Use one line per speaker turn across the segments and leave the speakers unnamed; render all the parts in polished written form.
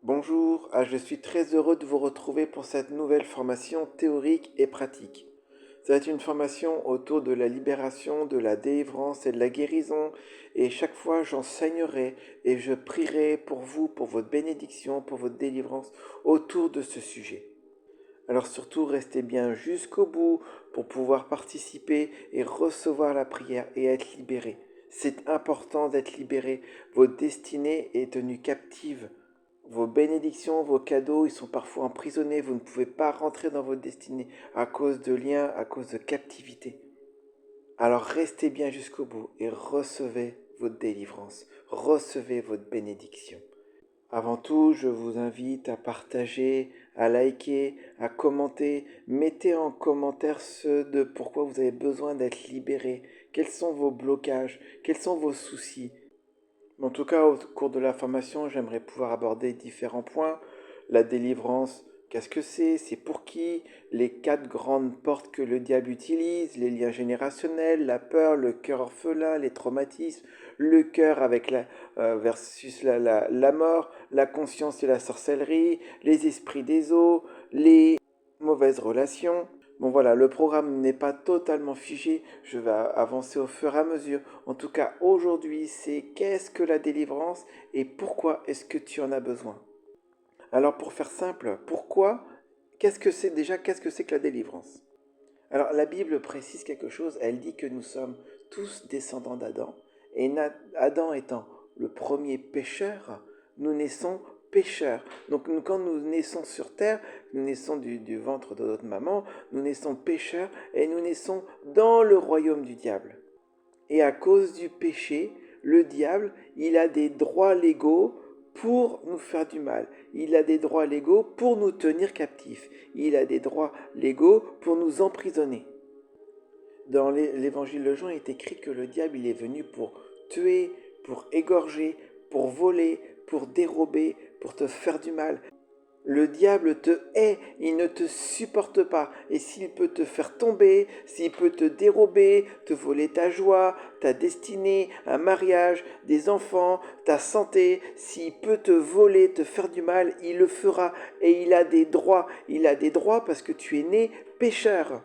Bonjour, je suis très heureux de vous retrouver pour cette nouvelle formation théorique et pratique. Ça va être une formation autour de la libération, de la délivrance et de la guérison, et chaque fois j'enseignerai et je prierai pour vous, pour votre bénédiction, pour votre délivrance autour de ce sujet. Alors surtout, restez bien jusqu'au bout pour pouvoir participer et recevoir la prière et être libéré. C'est important d'être libéré. Votre destinée est tenue captive. Vos bénédictions, vos cadeaux, ils sont parfois emprisonnés. Vous ne pouvez pas rentrer dans votre destinée à cause de liens, à cause de captivité. Alors restez bien jusqu'au bout et recevez votre délivrance. Recevez votre bénédiction. Avant tout, je vous invite à partager, à liker, à commenter. Mettez en commentaire ce de pourquoi vous avez besoin d'être libéré. Quels sont vos blocages? Quels sont vos soucis? En tout cas, au cours de la formation, j'aimerais pouvoir aborder différents points. La délivrance, qu'est-ce que c'est? C'est pour qui? Les quatre grandes portes que le diable utilise, les liens générationnels, la peur, le cœur orphelin, les traumatismes, le cœur avec versus la mort, la conscience et la sorcellerie, les esprits des eaux, les mauvaises relations. Bon voilà, le programme n'est pas totalement figé, je vais avancer au fur et à mesure. En tout cas, aujourd'hui, c'est qu'est-ce que la délivrance et pourquoi est-ce que tu en as besoin? Alors pour faire simple, pourquoi? Qu'est-ce que c'est que la délivrance? Alors la Bible précise quelque chose, elle dit que nous sommes tous descendants d'Adam, et Adam étant le premier pécheur, nous naissons pécheurs. Donc quand nous naissons sur terre, nous naissons du ventre de notre maman, nous naissons pécheurs et nous naissons dans le royaume du diable. Et à cause du péché, le diable, il a des droits légaux pour nous faire du mal. Il a des droits légaux pour nous tenir captifs. Il a des droits légaux pour nous emprisonner. Dans l'évangile de Jean, il est écrit que le diable, il est venu pour tuer, pour égorger, pour voler, pour dérober, pour te faire du mal. Le diable te hait, il ne te supporte pas. Et s'il peut te faire tomber, s'il peut te dérober, te voler ta joie, ta destinée, un mariage, des enfants, ta santé, s'il peut te voler, te faire du mal, il le fera. Et il a des droits. Il a des droits parce que tu es né pécheur.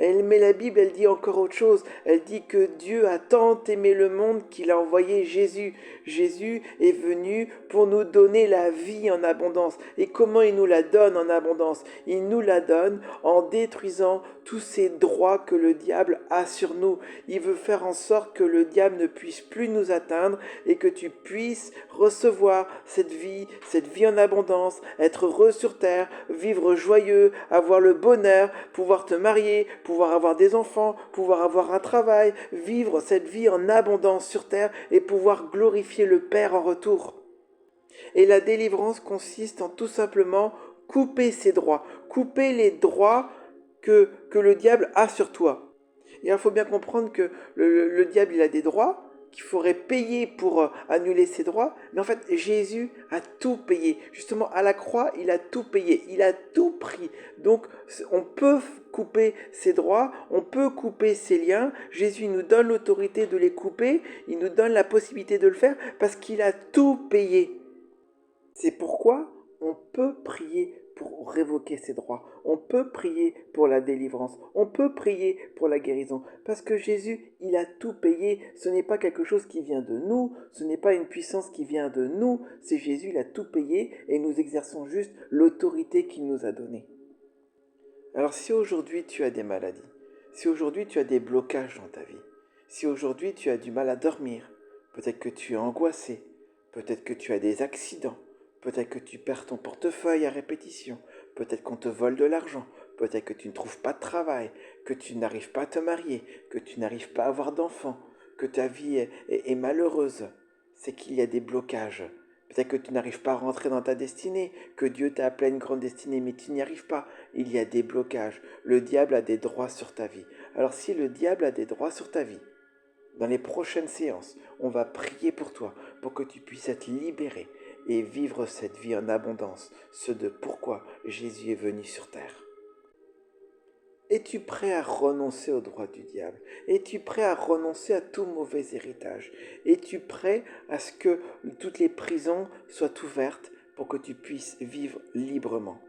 Mais la Bible, elle dit encore autre chose. Elle dit que Dieu a tant aimé le monde qu'il a envoyé Jésus. Jésus est venu pour nous donner la vie en abondance. Et comment il nous la donne en abondance? Il nous la donne en détruisant tous ces droits que le diable a sur nous. Il veut faire en sorte que le diable ne puisse plus nous atteindre et que tu puisses recevoir cette vie en abondance, être heureux sur terre, vivre joyeux, avoir le bonheur, pouvoir te marier, pouvoir avoir des enfants, pouvoir avoir un travail, vivre cette vie en abondance sur terre et pouvoir glorifier le Père en retour. Et la délivrance consiste en tout simplement couper ses droits, couper les droits que le diable a sur toi. Et il faut bien comprendre que le diable, il a des droits, qu'il faudrait payer pour annuler ses droits. Mais en fait, Jésus a tout payé. Justement, à la croix, il a tout payé. Il a tout pris. Donc, on peut couper ses droits, on peut couper ses liens. Jésus nous donne l'autorité de les couper. Il nous donne la possibilité de le faire parce qu'il a tout payé. C'est pourquoi on peut prier pour révoquer ses droits. On peut prier pour la délivrance. On peut prier pour la guérison. Parce que Jésus, il a tout payé. Ce n'est pas quelque chose qui vient de nous. Ce n'est pas une puissance qui vient de nous. C'est Jésus, il a tout payé et nous exerçons juste l'autorité qu'il nous a donnée. Alors si aujourd'hui tu as des maladies, si aujourd'hui tu as des blocages dans ta vie, si aujourd'hui tu as du mal à dormir, peut-être que tu es angoissé, peut-être que tu as des accidents, peut-être que tu perds ton portefeuille à répétition, peut-être qu'on te vole de l'argent, peut-être que tu ne trouves pas de travail, que tu n'arrives pas à te marier, que tu n'arrives pas à avoir d'enfants, que ta vie est malheureuse, c'est qu'il y a des blocages. Peut-être que tu n'arrives pas à rentrer dans ta destinée, que Dieu t'a appelé à une grande destinée, mais tu n'y arrives pas. Il y a des blocages. Le diable a des droits sur ta vie. Alors si le diable a des droits sur ta vie, dans les prochaines séances, on va prier pour toi, pour que tu puisses être libéré et vivre cette vie en abondance, ce de pourquoi Jésus est venu sur terre. Es-tu prêt à renoncer aux droits du diable? Es-tu prêt à renoncer à tout mauvais héritage? Es-tu prêt à ce que toutes les prisons soient ouvertes pour que tu puisses vivre librement.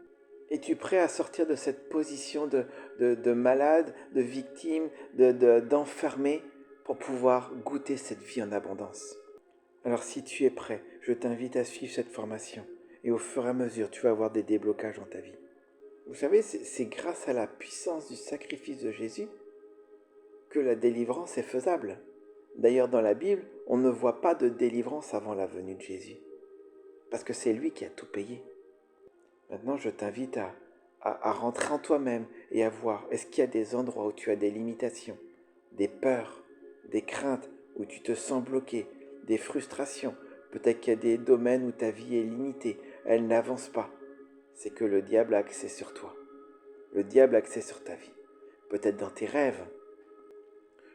Es-tu prêt à sortir de cette position de malade, de victime, d'enfermé pour pouvoir goûter cette vie en abondance? Alors si tu es prêt, je t'invite à suivre cette formation et au fur et à mesure, tu vas avoir des déblocages dans ta vie. Vous savez, c'est grâce à la puissance du sacrifice de Jésus que la délivrance est faisable. D'ailleurs, dans la Bible, on ne voit pas de délivrance avant la venue de Jésus, parce que c'est lui qui a tout payé. Maintenant, je t'invite à rentrer en toi-même et à voir, est-ce qu'il y a des endroits où tu as des limitations, des peurs, des craintes, où tu te sens bloqué, des frustrations. Peut-être qu'il y a des domaines où ta vie est limitée, elle n'avance pas. C'est que le diable a accès sur toi. Le diable a accès sur ta vie. Peut-être dans tes rêves.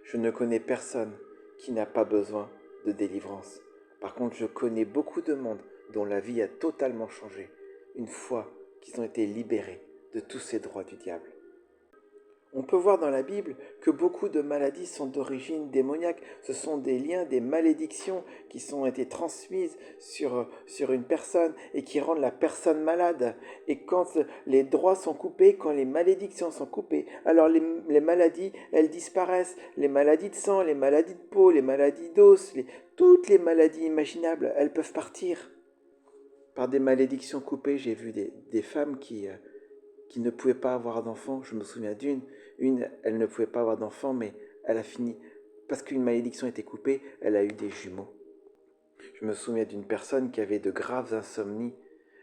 Je ne connais personne qui n'a pas besoin de délivrance. Par contre, je connais beaucoup de monde dont la vie a totalement changé une fois qu'ils ont été libérés de tous ces droits du diable. On peut voir dans la Bible que beaucoup de maladies sont d'origine démoniaque. Ce sont des liens, des malédictions qui sont été transmises sur une personne et qui rendent la personne malade. Et quand les droits sont coupés, quand les malédictions sont coupées, alors les maladies, elles disparaissent. Les maladies de sang, les maladies de peau, les maladies d'os, toutes les maladies imaginables, elles peuvent partir. Par des malédictions coupées, j'ai vu des femmes qui ne pouvaient pas avoir d'enfants. Je me souviens une, elle ne pouvait pas avoir d'enfants, mais elle a fini, parce qu'une malédiction était coupée, elle a eu des jumeaux. Je me souviens d'une personne qui avait de graves insomnies,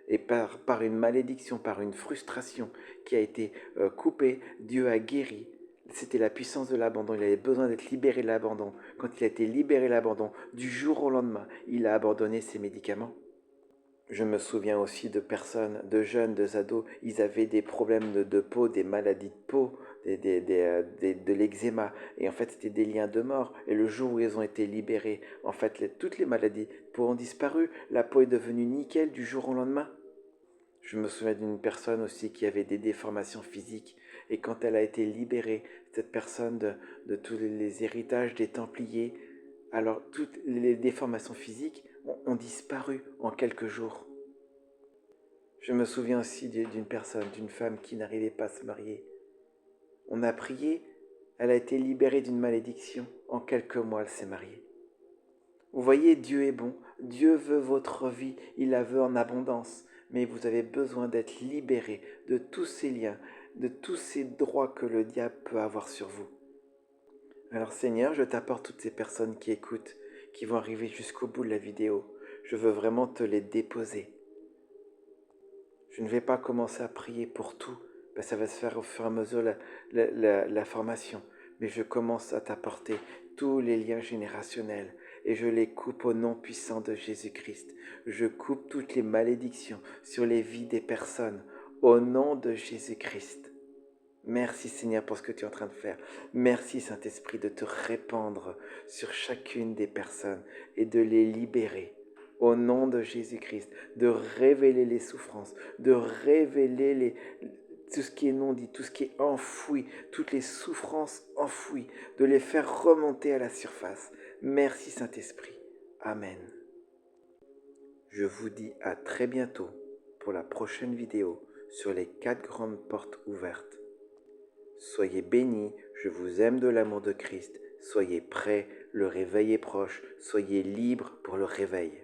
et par une malédiction, par une frustration qui a été coupée, Dieu a guéri. C'était la puissance de l'abandon, il avait besoin d'être libéré de l'abandon. Quand il a été libéré de l'abandon, du jour au lendemain, il a abandonné ses médicaments. Je me souviens aussi de personnes, de jeunes, de ados, ils avaient des problèmes de peau, des maladies de peau, de l'eczéma. Et en fait, c'était des liens de mort. Et le jour où ils ont été libérés, en fait, toutes les maladies de peau ont disparu. La peau est devenue nickel du jour au lendemain. Je me souviens d'une personne aussi qui avait des déformations physiques. Et quand elle a été libérée, cette personne de tous les héritages des Templiers, alors toutes les déformations physiques ont disparu en quelques jours. Je me souviens aussi d'une personne, d'une femme qui n'arrivait pas à se marier. On a prié, elle a été libérée d'une malédiction. En quelques mois, elle s'est mariée. Vous voyez, Dieu est bon. Dieu veut votre vie, il la veut en abondance. Mais vous avez besoin d'être libéré de tous ces liens, de tous ces droits que le diable peut avoir sur vous. Alors Seigneur, je t'apporte toutes ces personnes qui écoutent, qui vont arriver jusqu'au bout de la vidéo. Je veux vraiment te les déposer. Je ne vais pas commencer à prier pour tout, ça va se faire au fur et à mesure la formation. Mais je commence à t'apporter tous les liens générationnels et je les coupe au nom puissant de Jésus-Christ. Je coupe toutes les malédictions sur les vies des personnes au nom de Jésus-Christ. Merci Seigneur pour ce que tu es en train de faire. Merci Saint-Esprit de te répandre sur chacune des personnes et de les libérer. Au nom de Jésus-Christ, de révéler les souffrances, de révéler tout ce qui est non dit, tout ce qui est enfoui, toutes les souffrances enfouies, de les faire remonter à la surface. Merci Saint-Esprit. Amen. Je vous dis à très bientôt pour la prochaine vidéo sur les 4 grandes portes ouvertes. Soyez bénis, je vous aime de l'amour de Christ. Soyez prêts, le réveil est proche. Soyez libres pour le réveil.